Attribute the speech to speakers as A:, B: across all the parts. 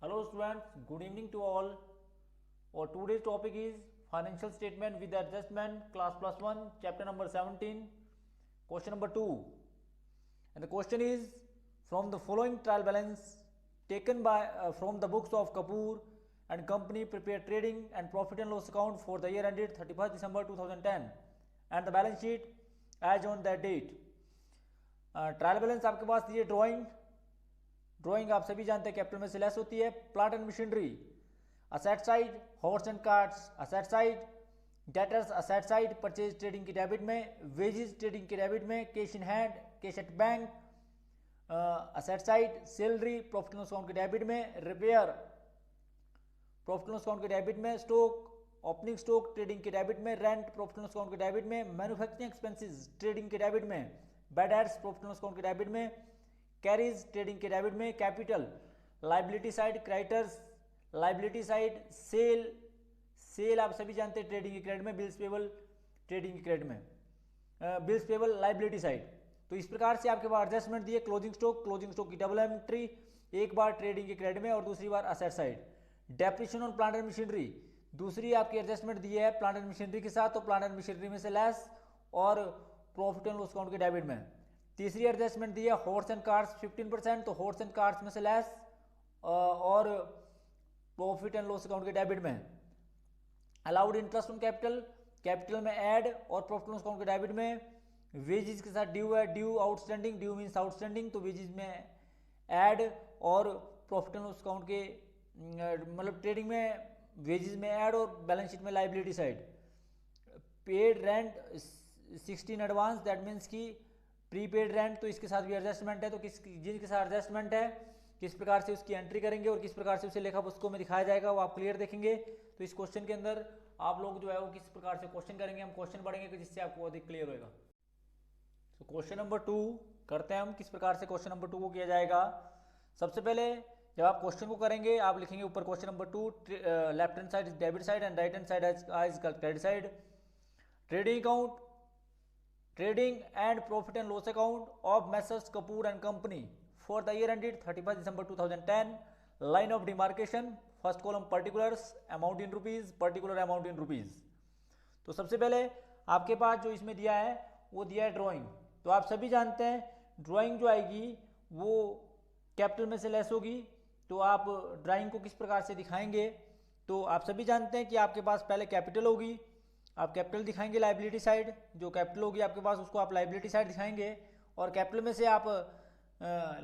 A: Hello students, good evening to all. Our today's topic is financial statement with adjustment, class plus 1, chapter number 17, question number 2. And the question is, from the following trial balance taken by from the books of Kapoor and company prepare trading and profit and loss account for the year ended 31st December 2010 and the balance sheet as on that date. Trial balance आपके पास ये drawing आप सभी जानते हैं capital में से less होती है. Plant and machinery asset side, horse and carts asset side, debtors asset side, purchase trading की डेबिट में, वेजेस ट्रेडिंग की डेबिट में, cash in hand, cash at bank asset side, salary profit and loss account की debit में, repair profit and loss account की debit में, stock opening stock trading की debit में, rent profit and loss account की debit में, manufacturing expenses trading की debit में, bad debts profit and loss account की डेबिट में, कैरीज ट्रेडिंग के डेबिट में, capital liability side, creditors liability side, sale आप सभी जानते हैं ट्रेडिंग के क्रेडिट में, बिल्स पेबल ट्रेडिंग के क्रेडिट में, बिल्स पेबल लाइबिलिटी साइड. तो इस प्रकार से आपके पास एडजस्टमेंट दिए. क्लोजिंग स्टॉक की डबल एंट्री, एक बार ट्रेडिंग के क्रेडिट में और दूसरी बार asset side. Depreciation on plant and machinery, दूसरी आपकी एडजस्टमेंट दी है प्लांट एंड मशीनरी के साथ, तो प्लांट एंड मशीनरी में से लेस और प्रॉफिट एंड लॉस अकाउंट के डेबिट में. तीसरी एडजस्टमेंट दी है हॉर्स एंड कार्स 15%, तो हॉर्स एंड कार्स में से लेस और प्रॉफिट एंड लॉस अकाउंट के डेबिट में. अलाउड इंटरेस्ट ऑन कैपिटल में ऐड और प्रॉफिट एंड लॉस अकाउंट के डेबिट में. वेजेस के साथ ड्यू है, due outstanding, due means outstanding, तो वेजेस में ऐड और प्रॉफिट एंड लॉस अकाउंट के मतलब ट्रेडिंग में वेजेस में ऐड और बैलेंस शीट में liability side. Paid rent 16 advance, that means की प्रीपेड रेंट, तो इसके साथ भी एडजस्टमेंट है. तो जिनके साथ एडजस्टमेंट है किस प्रकार से उसकी एंट्री करेंगे और किस प्रकार से उसे लेखा पुस्तकों में दिखाया जाएगा वो आप क्लियर देखेंगे. तो इस क्वेश्चन के अंदर आप लोग जो है वो किस प्रकार से क्वेश्चन करेंगे, हम क्वेश्चन पढ़ेंगे जिससे आपको अधिक क्लियर होगा. तो क्वेश्चन नंबर 2 करते हैं हम किस प्रकार से क्वेश्चन नंबर 2 को किया जाएगा. सबसे पहले जब आप क्वेश्चन को करेंगे आप लिखेंगे ऊपर question number 2, left hand side is debit side and right hand side is credit side. Trading account, trading and profit and loss account of Messrs Kapoor and company for the year ended 31st December 2010. Line of demarcation, first column particulars, amount in rupees, particular amount in rupees. तो सबसे पहले आपके पास जो इसमें दिया है वो दिया है ड्राइंग. तो आप सभी जानते हैं ड्राइंग जो आएगी वो कैपिटल में से लेस होगी. तो आप ड्राइंग को किस प्रकार से दिखाएंगे, तो आप सभी जानते हैं कि आपके पास पहले कैपिटल होगी, आप कैपिटल दिखाएंगे लाइबिलिटी साइड, जो कैपिटल होगी आपके पास उसको आप लाइबिलिटी साइड दिखाएंगे और कैपिटल में से आप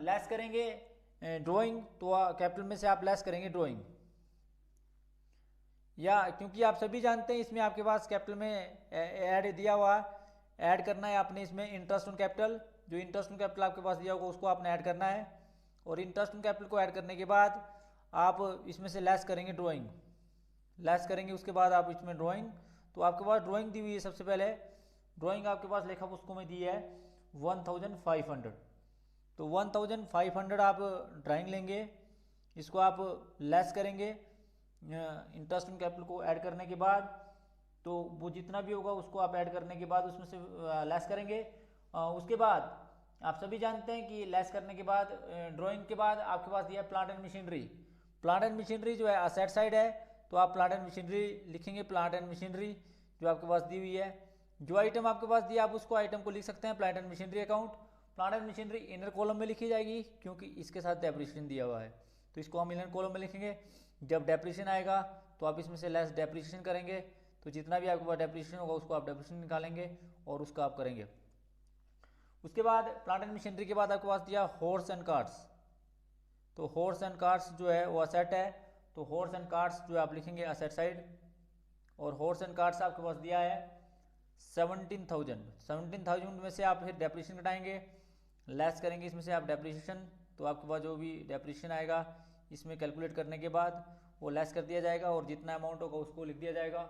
A: लेस करेंगे ड्राइंग, तो कैपिटल में से आप लेस करेंगे ड्राइंग. या क्योंकि आप सभी जानते हैं इसमें आपके पास कैपिटल में ऐड दिया हुआ, ऐड करना है आपने इसमें इंटरेस्ट ऑन कैपिटल, जो इंटरेस्ट ऑन कैपिटल आपके पास दिया होगा उसको आपने ऐड करना है और इंटरेस्ट ऑन कैपिटल को ऐड करने के बाद आप इसमें से लेस करेंगे ड्राइंग, लेस करेंगे उसके बाद आप इसमें ड्राइंग. तो आपके पास ड्राइंग दी हुई है. सबसे पहले ड्राइंग आपके पास लेखा पुस्तकों में दी है 1500. तो 1500 आप ड्राइंग लेंगे, इसको आप लेस करेंगे इंटरेस्ट ऑन कैपिटल को ऐड करने के बाद, तो वो जितना भी होगा उसको आप ऐड करने के बाद उसमें से लेस करेंगे. उसके बाद आप सभी जानते हैं कि लेस करने के बाद ड्राइंग के बाद आपके पास दिया plant and machinery. Plant and machinery जो है असेट साइड है, तो आप प्लांट एंड मशीनरी लिखेंगे, प्लांट एंड मशीनरी जो आपके पास दी हुई है. जो आइटम आपके पास दिया आप उसको आइटम को लिख सकते हैं plant and machinery account. Plant and machinery inner column में लिखी जाएगी क्योंकि इसके साथ डेप्रिसिएशन दिया हुआ है, तो इसको हम इनर कॉलम में लिखेंगे. जब डेप्रिसिएशन आएगा तो आप इसमें से लेस डेप्रिसिएशन करेंगे, तो जितना भी आपके पास डेप्रिसिएशन होगा उसको आप डेप्रिसिएशन निकालेंगे और उसका आप करेंगे. उसके बाद प्लांट एंड मशीनरी के बाद आपके पास दिया हॉर्स एंड कार्ट्स. तो हॉर्स एंड कार्ट्स जो है वो असेट है, तो हॉर्स एंड कार्ट्स जो आप लिखेंगे असेट साइड. और हॉर्स एंड कार्ट्स आपके पास दिया है 17,000 में से आप फिर डेप्रिसिएशन घटाएंगे, लेस करेंगे इसमें से आप डेप्रिसिएशन. तो आपके पास जो भी डेप्रिसिएशन आएगा इसमें कैलकुलेट करने के बाद वो लेस कर दिया जाएगा और जितना अमाउंट होगा उसको लिख दिया जाएगा.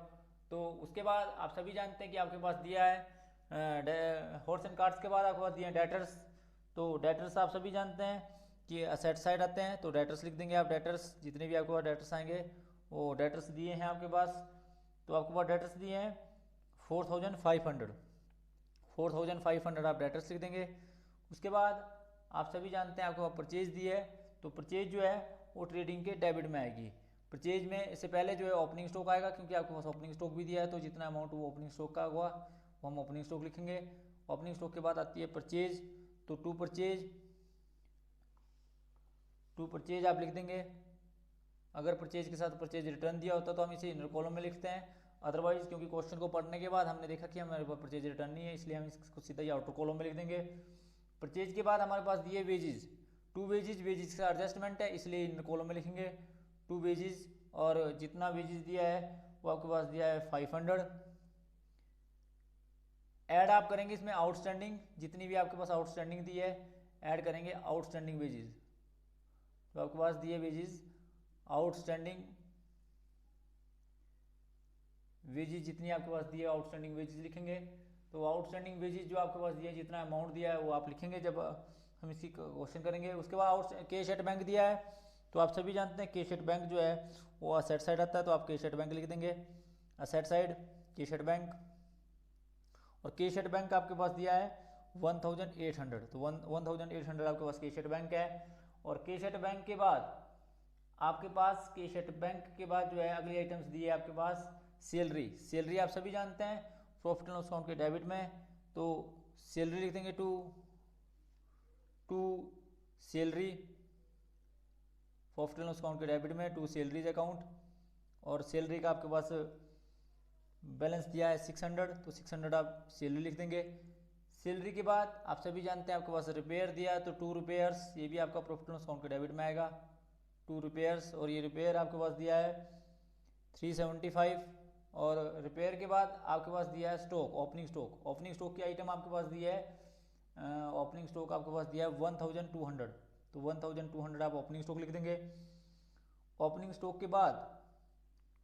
A: तो उसके बाद आप सभी जानते हैं कि आपके पास दिया है हॉर्स एंड कार्ट्स के बाद आपके पास दिए हैं डेटर्स. तो डेटर्स आप सभी जानते हैं कि असेट साइड आते हैं, तो डेटर्स लिख देंगे आप. डेटर्स जितने भी आपके पास डेटर्स आएंगे वो डेटर्स दिए हैं आपके पास. तो आपके पास डेटर्स दिए हैं 4,500. 4,500 आप डेटर्स लिख देंगे. उसके बाद आप सभी जानते हैं आपके पास परचेज दी है, तो परचेज जो है वो ट्रेडिंग के डेबिट में आएगी। परचेज में इससे पहले जो है ओपनिंग स्टॉक आएगा, क्योंकि आपके पास ओपनिंग स्टॉक भी दिया है, तो जितना अमाउंट वो ओपनिंग स्टॉक का हुआ वो हम ओपनिंग स्टॉक लिखेंगे। ओपनिंग स्टॉक के बाद आती है परचेज, तो टू परचेज आप लिख देंगे। अगर परचेज के साथ परचेज रिटर्न दिया होता तो हम इसे इनर कॉलम में लिखते हैं, अदरवाइज क्योंकि क्वेश्चन को पढ़ने के बाद हमने देखा कि हमारे पास परचेज रिटर्न नहीं है, इसलिए हम इसको सीधा ही आउटर कॉलम में लिख देंगे। परचेज के बाद हमारे पास दिए वेजेस, टू वेजेस का एडजस्टमेंट है, इसलिए इनर कॉलम में लिखेंगे टू वेजेस, और जितना वेजेस दिया है वो आपके पास दिया है 500। ऐड आप करेंगे इसमें आउटस्टैंडिंग, जितनी भी आपके पास आउटस्टैंडिंग दी है ऐड करेंगे आउटस्टैंडिंग वेजेस, तो आपके पास दिए वेजेस आउटस्टैंडिंग वेजेस, जितनी आपके पास दिए आउटस्टैंडिंग वेजेस लिखेंगे। तो आउटस्टैंडिंग वेजेस जो आपके पास दिया है, जितना अमाउंट दिया है वो आप लिखेंगे जब हम इसी क्वेश्चन करेंगे। उसके बाद कैश एट बैंक दिया है, तो आप सभी जानते हैं कैश एट बैंक जो है वो असेट साइड आता है, तो आप कैश एट बैंक लिख देंगे, asset side cash at bank. और कैश एट बैंक आपके पास दिया है 1800, तो 1800 आपके पास कैश एट बैंक है। और कैश एट बैंक के बाद आपके पास कैश एट बैंक के बाद जो है अगली आइटम्स दी है आपके पास सैलरी आप सभी जानते हैं प्रॉफिट एंड लॉस अकाउंट के डेबिट में, तो सैलरी लिख देंगे to salary, profit and loss account के डेबिट में टू सैलरीज अकाउंट। और सैलरी का आपके पास बैलेंस दिया है 600, तो 600 आप सैलरी लिख देंगे। सैलरी के बाद आप सभी जानते हैं आपके पास रिपेयर दिया है, तो टू रिपेयर्स, ये भी आपका प्रॉफिट एंड लॉस अकाउंट के डेबिट में आएगा, टू रिपेयर्स। और ये रिपेयर आपके पास दिया है 375। और रिपेयर के बाद आपके पास दिया है स्टॉक, ओपनिंग स्टॉक की आइटम आपके पास दी है, ओपनिंग स्टॉक आपके पास दिया है 1200, तो 1200 आप ओपनिंग स्टॉक लिख देंगे। ओपनिंग स्टॉक के बाद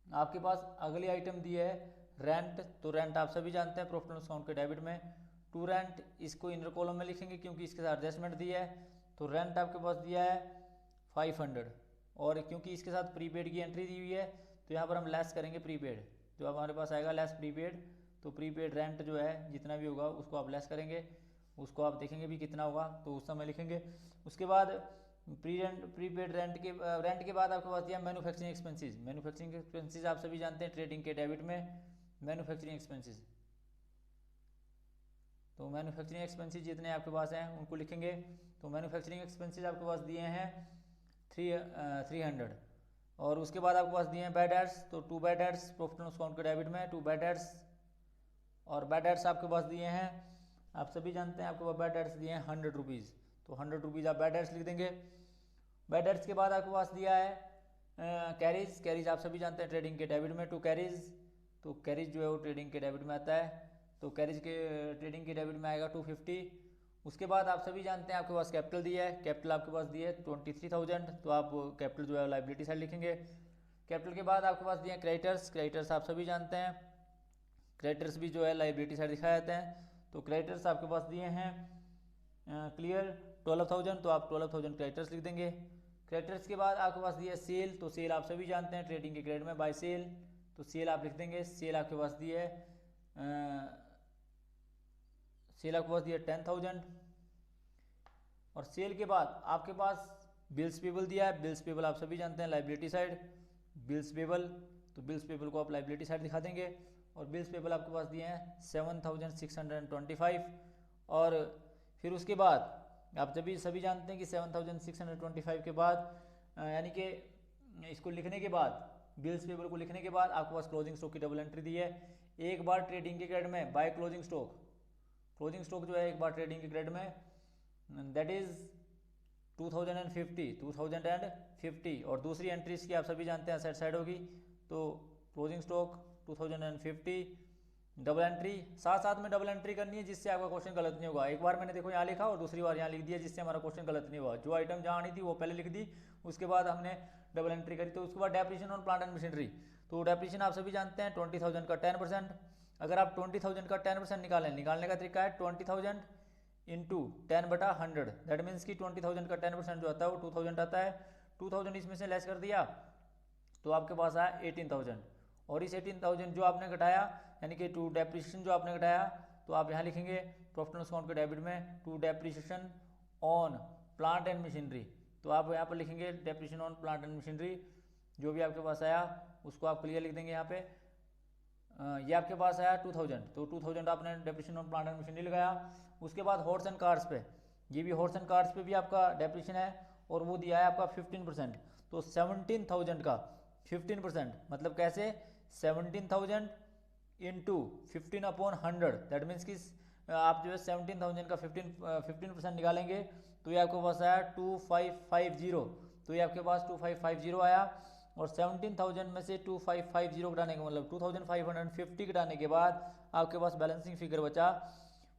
A: आपके पास अगली आइटम दी है रेंट, तो रेंट आप सभी जानते हैं प्रॉफिट एंड लॉस अकाउंट के डेबिट में, टू रेंट, इसको इनर कॉलम में लिखेंगे क्योंकि इसके साथ एडजस्टमेंट दिया है। तो रेंट आपके पास दिया है 500, और क्योंकि इसके साथ प्रीपेड की एंट्री दी हुई है तो यहाँ पर हम लेस करेंगे प्रीपेड, तो अब हमारे पास आएगा लेस प्रीपेड, तो प्रीपेड रेंट जो है जितना भी होगा उसको आप लेस करेंगे, उसको आप देखेंगे भी कितना होगा तो उस समय लिखेंगे। उसके बाद प्रीपेड रेंट के बाद आपके पास दिया मैन्युफैक्चरिंग एक्सपेंसेस आप सभी जानते हैं ट्रेडिंग के डेबिट में मैन्युफैक्चरिंग एक्सपेंसेस, तो मैन्युफैक्चरिंग एक्सपेंसेस जितने आपके पास हैं उनको लिखेंगे। तो मैन्युफैक्चरिंग एक्सपेंसेस आपके पास दिए हैं 300। और उसके बाद आपके पास दिए हैं बैड डेट्स, तो to bad debts profit and loss account के डेबिट में टू बैड डेट्स। और बैड डेट्स आपके पास दिए हैं, आप सभी जानते हैं आपके पास बैड डेट्स दिए हैं 100 रुपीज़, तो 100 रुपीज़ आप बैड डेट्स लिख देंगे। बैड डेट्स के बाद आपके पास दिया है कैरीज आप सभी जानते हैं ट्रेडिंग के डेबिट में टू कैरीज, तो कैरीज जो है वो ट्रेडिंग के डेबिट में आता है, तो कैरीज के ट्रेडिंग के डेबिट में आएगा 250। उसके बाद आप सभी जानते हैं आपके पास कैपिटल दिया है, कैपिटल आपके पास दिया है 23,000, तो आप कैपिटल जो है लाइबिलिटी साइड लिखेंगे। कैपिटल के बाद आपके पास दिए हैं क्रेडिटर्स आप सभी जानते हैं क्रेडिटर्स भी जो है लाइबिलिटी साइड दिखाए जाते हैं, तो क्रेडिटर्स आपके पास दिए हैं क्लियर 12,000, तो आप 12,000 क्रेडिटर्स लिख देंगे। क्रेडिटर्स के बाद आपके पास दिया है सेल, तो सेल आप सभी जानते हैं ट्रेडिंग के क्रेडिट में बाय सेल, तो सेल आप लिख देंगे। सेल आपके पास दी है 10,000। और सेल के बाद आपके पास बिल्स पेबल दिया है, बिल्स पेबल आप सभी जानते हैं लाइबिलिटी साइड बिल्स पेबल, तो बिल्स पेबल को आप लाइबिलिटी साइड दिखा देंगे। और बिल्स पेबल आपके पास दिए हैं 7,625। और फिर उसके बाद आप जब भी सभी जानते हैं कि 7,625 के बाद यानी कि इसको लिखने के बाद बिल्स पेबल को लिखने के बाद आपके पास क्लोजिंग स्टॉक की डबल एंट्री दी है। एक बार ट्रेडिंग के क्रेडिट में बाय क्लोजिंग स्टॉक जो है एक बार ट्रेडिंग के क्रेडिट में दैट इज 2050 और दूसरी एंट्री इसकी आप सभी जानते हैं असेट साइड होगी, तो क्लोजिंग स्टॉक 2050 डबल एंट्री, साथ में डबल एंट्री करनी है जिससे आपका क्वेश्चन गलत नहीं होगा। एक बार मैंने देखो यहाँ लिखा और दूसरी बार यहाँ लिख दिया जिससे हमारा क्वेश्चन गलत नहीं हुआ। जो आइटम जहाँ आनी थी वो पहले लिख दी, उसके बाद हमने डबल एंट्री करी। तो उसके बाद depreciation on plant and machinery, तो डेप्रिसिएशन आप सभी जानते हैं 20,000 का 10%। अगर आप 20,000 का 10% निकालने का तरीका है 20,000 इंटू 10/100, दैट मीन्स कि 20,000 का 10% जो आता है वो 2,000 आता है। 2,000 इसमें से लेस कर दिया तो आपके पास आया 18,000, और इस 18,000 जो आपने घटाया यानी कि टू डेप्रिसिएशन जो आपने घटाया, तो आप यहाँ लिखेंगे प्रॉफिट एंड लॉस अकाउंट के डेबिट में to depreciation on plant and machinery, तो तो आप यहाँ पर लिखेंगे depreciation on plant and machinery, जो भी आपके पास आया उसको आप क्लियर लिख देंगे यहाँ पे। ये आपके पास आया 2000, तो 2000 आपने depreciation on plant and machinery लगाया। उसके बाद हॉर्स एंड कार्स पे, ये भी हॉर्स एंड कार्स पे भी आपका डेप्रिसिएशन है और वो दिया है आपका 15%। तो 17,000 का 15%, मतलब कैसे 17,000 इंटू 15/100, दैट मीन्स कि आप जो है 17,000 का 15% निकालेंगे तो ये आपके पास आया 2550। तो ये आपके पास 2550 आया, और 17,000 में से 2550 घटाने का मतलब 2550 घटाने के बाद आपके पास बैलेंसिंग फिगर बचा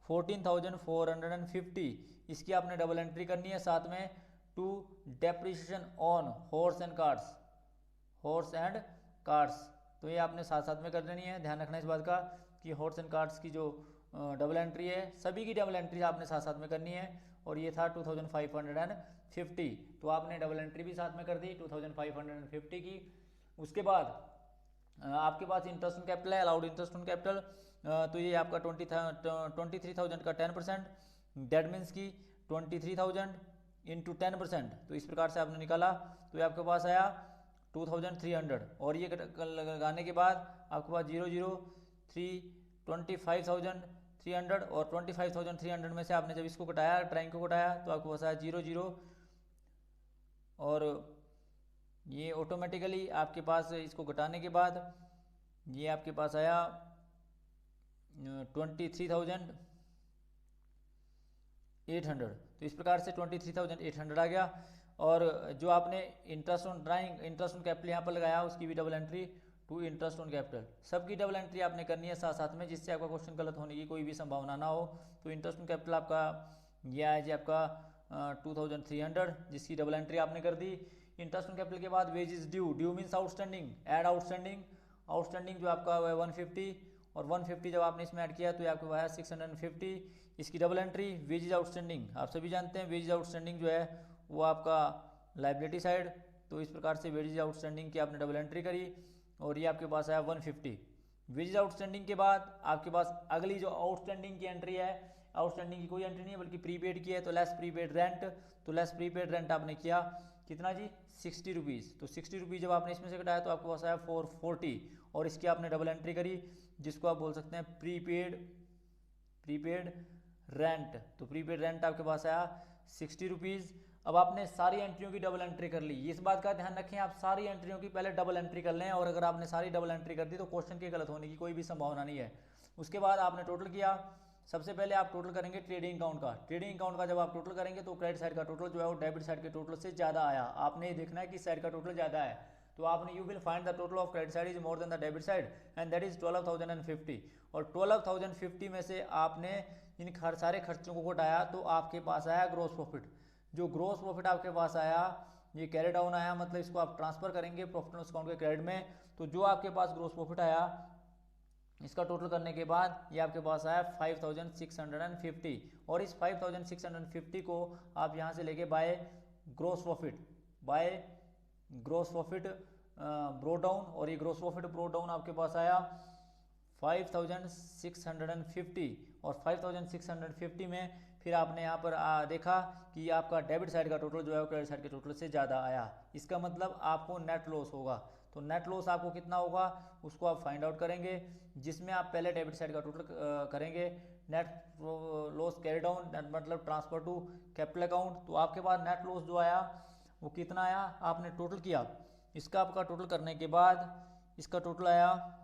A: 14,450। इसकी आपने डबल एंट्री करनी है, साथ में to depreciation on horse and cars, horse and cars. तो ये आपने साथ साथ में कर लेनी है। ध्यान रखना इस बात का कि हॉर्स एंड कार्स की जो डबल एंट्री है, सभी की डबल एंट्री आपने साथ साथ में करनी है। और ये था 2550, तो आपने डबल एंट्री भी साथ में कर दी 2550 की। उसके बाद आपके पास इंटरेस्ट ऑन कैपिटल है, अलाउड इंटरेस्ट ऑन कैपिटल, तो ये आपका 23,000 का 10%, दैट मीन्स की 23,000 इंटू 10%। तो इस प्रकार से आपने निकाला, तो ये आपके पास आया 2,300। और ये लगाने के बाद आपके पास 003 25,300, और 25,300 में से आपने जब इसको घटाया, ट्राइंग को घटाया, तो आपको पास आया 00, और ये ऑटोमेटिकली आपके पास इसको घटाने के बाद ये आपके पास आया 23,800। तो इस प्रकार से 23,800 आ गया। और जो आपने interest on drawing, interest on capital यहाँ पर लगाया, उसकी भी double entry to interest on capital, सबकी डबल एंट्री आपने करनी है साथ साथ में, जिससे आपका क्वेश्चन गलत होने की कोई भी संभावना ना हो। तो इंटरेस्ट ऑन कैपिटल आपका यह है जी आपका 2,300, जिसकी डबल एंट्री आपने कर दी। इंटरेस्ट ऑन कैपिटल के बाद wages due, due means outstanding, add outstanding, outstanding जो आपका है 150, और 150 जब आपने इसमें ऐड किया तो ये आपके पास 650। इसकी डबल एंट्री वेजेस आउटस्टैंडिंग, आप सभी जानते हैं वेजेस आउटस्टैंडिंग जो है वो आपका लाइबिलिटी साइड। तो इस प्रकार से वेजेस आउटस्टैंडिंग की आपने डबल एंट्री करी, और ये आपके पास आया 150। वेजेस आउटस्टैंडिंग के बाद आपके पास अगली जो आउटस्टैंडिंग की एंट्री है, आउटस्टैंडिंग की कोई एंट्री नहीं है बल्कि प्रीपेड की है, तो लेस प्रीपेड रेंट, तो लेस प्रीपेड रेंट आपने किया कितना जी 60 रुपीज़। तो 60 रुपीज़ जब आपने इसमें से घटाया तो आपके पास आया 440, और इसकी आपने डबल एंट्री करी, जिसको आप बोल सकते हैं प्रीपेड रेंट। तो प्रीपेड रेंट आपके पास आया 60 रुपीज़। अब आपने सारी एंट्रियों की डबल एंट्री कर ली। इस बात का ध्यान रखें, आप सारी एंट्रियों की पहले डबल एंट्री कर लें, और अगर आपने सारी डबल एंट्री कर दी तो क्वेश्चन के गलत होने की कोई भी संभावना नहीं है। उसके बाद आपने टोटल किया। सबसे पहले आप टोटल करेंगे ट्रेडिंग अकाउंट का। ट्रेडिंग अकाउंट का जब आप टोटल करेंगे तो क्रेडिट साइड का टोटल जो है वो डेबिट साइड के टोटल से ज़्यादा आया। आपने ये देखना है कि साइड का टोटल ज़्यादा है, तो आपने you will find the total of credit side is more than the debit side, and that is 12,050। और 12,050 में से आपने इन सारे खर्चों को घटाया तो आपके पास आया ग्रोस प्रॉफिट। जो ग्रोस प्रॉफिट आपके पास आया ये कैरी डाउन आया, मतलब इसको आप ट्रांसफर करेंगे प्रॉफिट एंड लॉस अकाउंट के क्रेडिट में। तो जो आपके पास ग्रोस प्रॉफिट आया इसका टोटल करने के बाद ये आपके पास आया 5,650, और इस 5,650 को आप यहाँ से लेके by gross profit brought down, और ये ग्रोस प्रॉफिट ब्रोड डाउन आपके पास आया 5,650, और 5,650 में फिर आपने यहाँ पर देखा कि आपका डेबिट साइड का टोटल जो है क्रेडिट साइड के टोटल से ज़्यादा आया। इसका मतलब आपको नेट लॉस होगा। तो नेट लॉस आपको कितना होगा उसको आप फाइंड आउट करेंगे, जिसमें आप पहले डेबिट साइड का टोटल करेंगे। नेट लॉस कैरी डाउन मतलब ट्रांसफर टू कैपिटल अकाउंट। तो आपके पास नेट लॉस जो आया वो कितना आया, आपने टोटल किया, इसका आपका टोटल करने के बाद इसका टोटल आया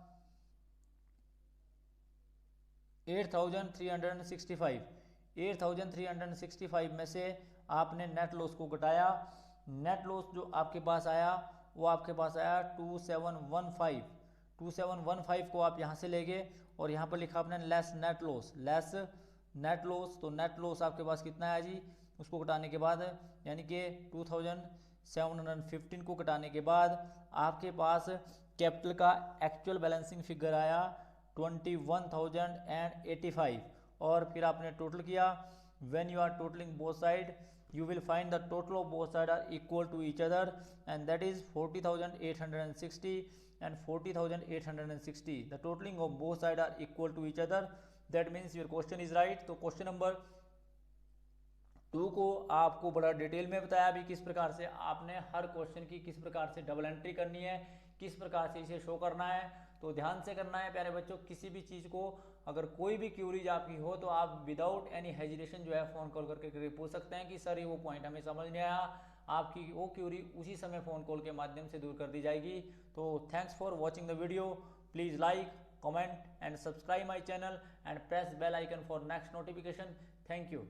A: 8,365। 8,365 में से आपने नेट लॉस को घटाया। नेट लॉस जो आपके पास आया वो आपके पास आया 2,715। 2,715 को आप यहाँ से ले गए और यहाँ पर लिखा आपने less net loss, less net loss. तो नेट लॉस आपके पास कितना है जी, उसको घटाने के बाद यानी कि 2,715 को घटाने के बाद आपके पास कैपिटल का एक्चुअल बैलेंसिंग फिगर आया 21,085। और फिर आपने टोटल किया। When you are totalling both side you will find the total of both sides are equal to each other, and that is 40,860 and 40,860. The totaling of both sides are equal to each other. That means your question is right. तो question number 2 को आपको बड़ा detail में बताया भी किस प्रकार से आपने हर क्वेश्चन की किस प्रकार से डबल एंट्री करनी है, किस प्रकार से इसे शो करना है। तो ध्यान से करना है प्यारे बच्चों। किसी भी चीज़ को अगर कोई भी क्यूरीज आपकी हो तो आप विदाउट एनी हेजिटेशन जो है फ़ोन कॉल करके पूछ सकते हैं कि सर ये वो पॉइंट हमें समझ नहीं आया। आपकी वो क्यूरी उसी समय फ़ोन कॉल के माध्यम से दूर कर दी जाएगी। तो thanks for watching the video. Please like, comment and subscribe my channel and press bell icon for next notification. Thank you.